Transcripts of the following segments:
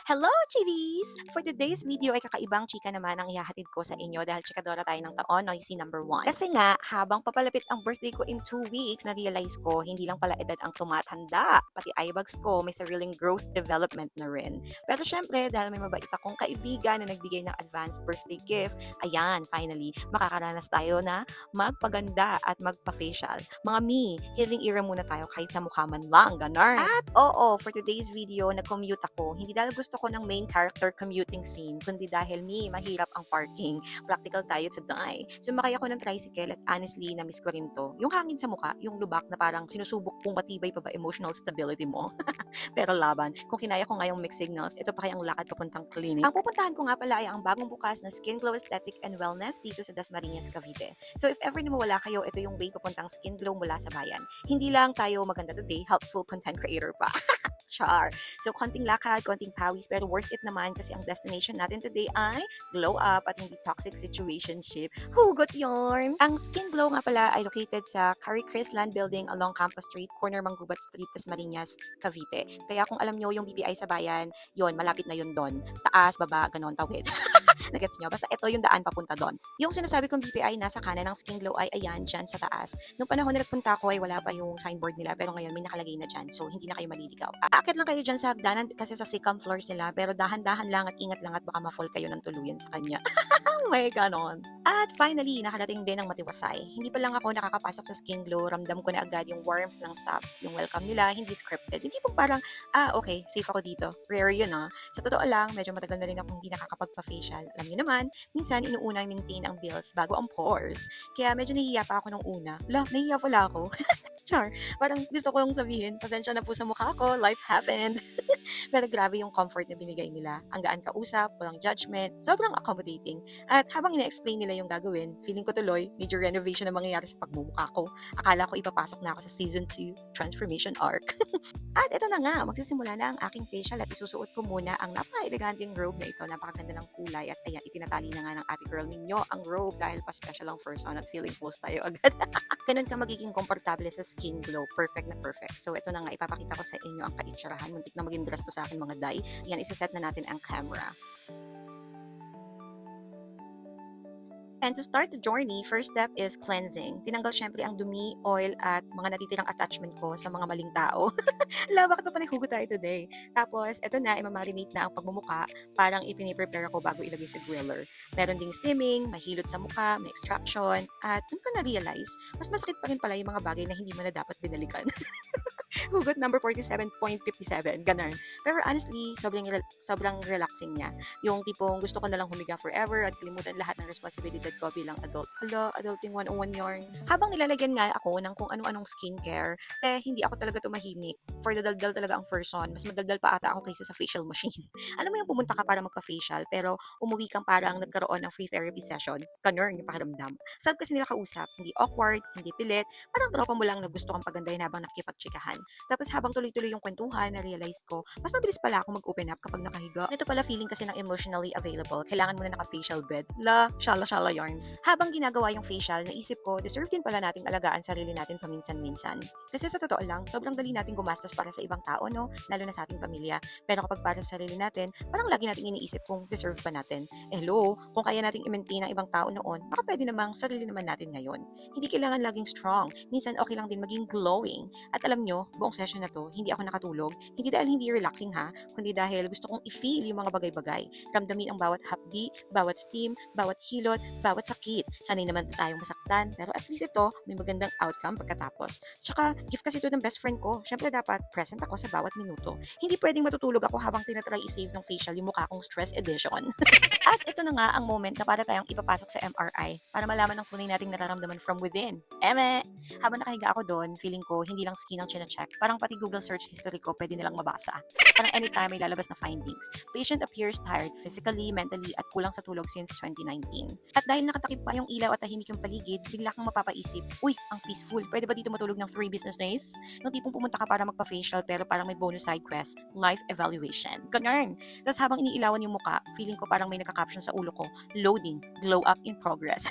Hello, Chivis! For today's video ay kakaibang chika naman ang ihahatid ko sa inyo dahil chikadora tayo ng taon, noisy number 1. Kasi nga, habang papalapit ang birthday ko in 2 weeks, na-realize ko, hindi lang pala edad ang tumatanda. Pati eyebags ko, may sariling growth development na rin. Pero syempre, dahil may mabait akong kaibigan na nagbigay ng advanced birthday gift, ayan, finally, makakaranas tayo na magpaganda at magpa-facial. Mga me, healing era muna tayo kahit sa mukha man lang, ganar. At oo, for today's video, nag-commute ako. Hindi dahil gusto ko ng main character commuting scene, kundi dahil mahirap ang parking. Practical tayo today. Sumakay ako ng tricycle at honestly, na-miss ko rin to. Yung hangin sa mukha, yung lubak na parang sinusubok kung matibay pa ba emotional stability mo. Pero laban, kung kinaya ko ngayong mixed signals, ito pa kayang lakad papuntang clinic. Ang pupuntahan ko nga pala ay ang bagong bukas na Skin Glow Aesthetic and Wellness dito sa Dasmariñas, Cavite. So if ever na mawala kayo, ito yung way papuntang Skin Glow mula sa bayan. Hindi lang tayo maganda today, helpful content creator pa. Char. So, konting lakad, konting pawis, pero worth it naman kasi ang destination natin today ay glow up at hindi toxic situationship. Hugot yarn! Ang Skin Glow nga pala ay located sa Carrie Chris Land Building along Campus Street, corner Manggubat Street, Dasmariñas, Cavite. Kaya kung alam nyo yung BPI sa bayan, yon malapit na yun doon. Taas, baba, ganon, tawid. Nagets nyo? Basta ito yung daan papunta doon. Yung sinasabi kong BPI nasa kanan ng Skin Glow ay ayan, dyan sa taas. Nung panahon na nagpunta ko ay wala pa yung signboard nila, pero ngayon may nakalagay na dyan. So, hindi na kayo maliligaw. Aakit lang kayo dyan sa hagdanan kasi sa second floor sila, pero dahan-dahan lang at ingat lang at baka ma-fall kayo ng tuluyan sa kanya. May ganon. At finally, nakarating din ang matiwasay. Hindi pa lang ako nakakapasok sa Skin Glow, ramdam ko na agad yung warmth ng staffs, yung welcome nila, hindi scripted. Hindi pong parang, okay, safe ako dito. Rare yun, Sa totoo lang, medyo matagal na rin ako hindi nakakapagpa-facial. Alam niyo naman, minsan inuuna maintain ang bills bago ang pores. Kaya medyo nahihiya pa ako nung una. Nahihiya pala ako. Char, parang gusto ko yung sabihin, pasensya na po sa mukha ko, life happened. Pero grabe yung comfort na binigay nila. Ang gaan kausap, walang judgment, sobrang accommodating. At habang ina-explain nila yung gagawin, feeling ko tuloy, major renovation na mangyayari sa pagmumukha ko. Akala ko ipapasok na ako sa season 2, transformation arc. At ito na nga, magsisimula na ang aking facial at isusuot ko muna ang napaka-eleganteng robe na ito. Napakaganda ng kulay at ayan, itinatali na nga ng ate girl ninyo ang robe dahil pa-special ang first on at feeling close tayo agad. Ganun ka magiging komportable sa Skin Glow. Perfect na perfect. So, ito na nga, ipapakita ko sa inyo ang kaitsurahan. Muntik na maging dress to sa akin mga day. Yan, isa-set na natin ang camera. And to start the journey, first step is cleansing. Tinanggal syempre ang dumi, oil, at mga natitirang attachment ko sa mga maling tao. Bakit pa hugot tayo today? Tapos, eto na, imamarinate na ang pagmumuka. Parang ipiniprepare ako bago ilagay sa griller. Meron ding steaming, mahilot sa mukha, may extraction, at dun ko na-realize, mas masakit pa rin pala yung mga bagay na hindi mo na dapat binalikan. Hugot number 47.57, ganun. Pero honestly, sobrang relaxing niya. Yung tipong gusto ko na lang humiga forever at kalimutan lahat ng responsibilidad ko bilang adult. Adulting 101 yarn. Habang nilalagyan nga ako ng kung ano-anong skincare, hindi ako talaga tumahimik. For the daldal talaga ang person. Mas madaldal pa ata ako kaysa sa facial machine. Alam mo yung pumunta ka para magpa-facial, pero umuwi kang parang nagkaroon ng free therapy session. Ganun yung pakiramdam. Sarap kasi nila kausap, hindi awkward, hindi pilit, parang tropa mo lang na gusto kang pagandahin habang nakikipagtsikahan. Tapos habang tuloy-tuloy yung kwentuhan, na-realize ko, mas mabilis pala ako mag-open up kapag nakahiga. Ito pala feeling kasi ng emotionally available. Kailangan mo na naka-facial bed. Shala-shala yarn. Habang ginagawa yung facial, naisip ko, deserve din pala nating alagaan sarili natin paminsan-minsan. Kasi sa totoo lang, sobrang dali nating gumastos para sa ibang tao, no? Lalo na sa ating pamilya. Pero kapag para sa sarili natin, parang lagi nating iniisip kung deserve pa natin. Hello, kung kaya nating i-maintain ang ibang tao noon, baka pwede namang sarili naman natin ngayon. Hindi kailangan laging strong. Minsan okay lang din maging glowing. At alam nyo, buong session na to, hindi ako nakatulog. Hindi dahil hindi relaxing kundi dahil gusto kong i-feel yung mga bagay-bagay. Ramdamin ang bawat hapdi, bawat steam, bawat hilot, bawat sakit. Sanay naman tayong masaktan, pero at least ito, may magandang outcome pagkatapos. Tsaka, gift kasi ito ng best friend ko. Siyempre dapat present ako sa bawat minuto. Hindi pwedeng matutulog ako habang tinatry i-save ng facial yung mukha kong stress edition. At ito na nga ang moment na para tayong ipapasok sa MRI para malaman ang tunay nating nararamdaman from within. Eme! Habang nakahiga ako doon, feeling ko hindi lang skin ang chine-check. Parang pati Google search history ko pwede nilang mabasa. Parang anytime may lalabas na findings. Patient appears tired physically, mentally, at kulang sa tulog since 2019. At dahil nakatakip pa yung ilaw at tahimik yung paligid, bigla kang mapapaisip, uy, ang peaceful. Pwede ba dito matulog ng 3 business days? Yung tipong pumunta ka para magpa-facial pero parang may bonus side quest, life evaluation. Ganyan. Tapos habang iniilawan yung muka, feeling ko parang may nagka-caption sa ulo ko, loading, glow up in progress.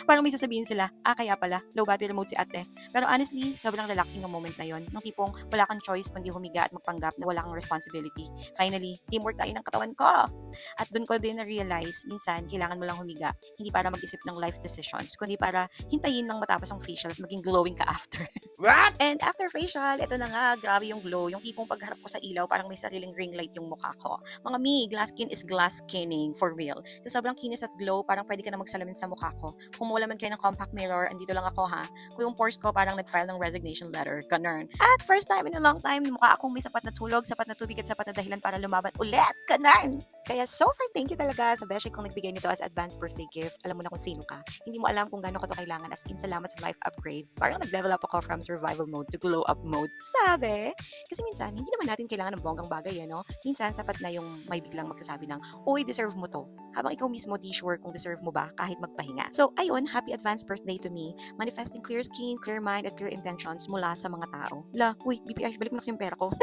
Parang may sasabihin sila, kaya pala, low battery mode si ate. Pero honestly, sobrang relaxing ng moment na yon. Nung tipong wala kang choice kundi humiga at magpanggap na wala kang responsibility. Finally, teamwork tayo ng katawan ko. At doon ko din na-realize, minsan, kailangan mo lang humiga. Hindi para mag-isip ng life decisions, kundi para hintayin lang matapos ang facial at maging glowing ka after. What? And after facial, ito na nga, grabe yung glow. Yung tipong pagharap ko sa ilaw, parang may sariling ring light yung mukha ko. Mga mi, glass skin is glass skinning, for real. Sa sobrang kinis at glow, parang pwede ka na magsalamin sa mukha ko. Kung wala man kayo ng compact mirror, andito lang ako ha. Kung yung pores ko parang nag-file ng resignation letter, ganun. At first time in a long time, mukha akong may sapat na tulog, sapat na tubig at sapat na dahilan para lumaban ulit, ganun. Kaya so far, thank you talaga sa beshi kong nagbigay nito as advance birthday gift. Alam mo na kung sino ka. Hindi mo alam kung gaano ko to kailangan, as in salamat sa life upgrade. Parang nag-level up ako from survival mode to glow up mode. Sabi? Kasi minsan, hindi naman natin kailangan ng bonggang bagay, no? Minsan, sapat na yung may biglang magsasabi ng, uy, deserve mo to. Habang ikaw mismo di sure kung deserve mo ba kahit magpahinga. So, ayun, happy advance birthday to me. Manifesting clear skin, clear mind, at clear intentions mula sa mga tao. Uy, BPI, balik mo na kasi yung pera ko.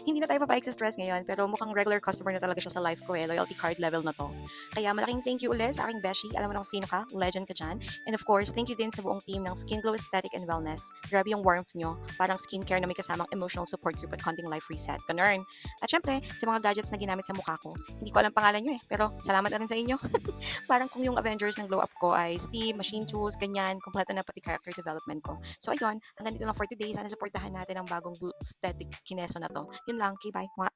Hindi na tayo papayag sa stress ngayon, pero mukhang regular customer na talaga siya sa life ko loyalty card level na to. Kaya malaking thank you ulit sa aking beshi. Alam mo na kung sino ka, legend ka dyan. And of course, thank you din sa buong team ng Skin Glow Aesthetic and Wellness. Grabe yung warmth nyo, parang skincare na may kasamang emotional support group at konting life reset. Ganun. At syempre, sa mga gadgets na ginamit sa mukha ko, hindi ko alam pangalan nyo pero salamat na rin sa inyo. Parang kung yung Avengers ng glow up ko ay Steam, machine tools, ganyan, kompleto na pati character development ko. So ayun, hanggang dito lang for today. Sana supportahan natin ang bagong aesthetic kineso na to. Yun lang, okay, bye. Mwah.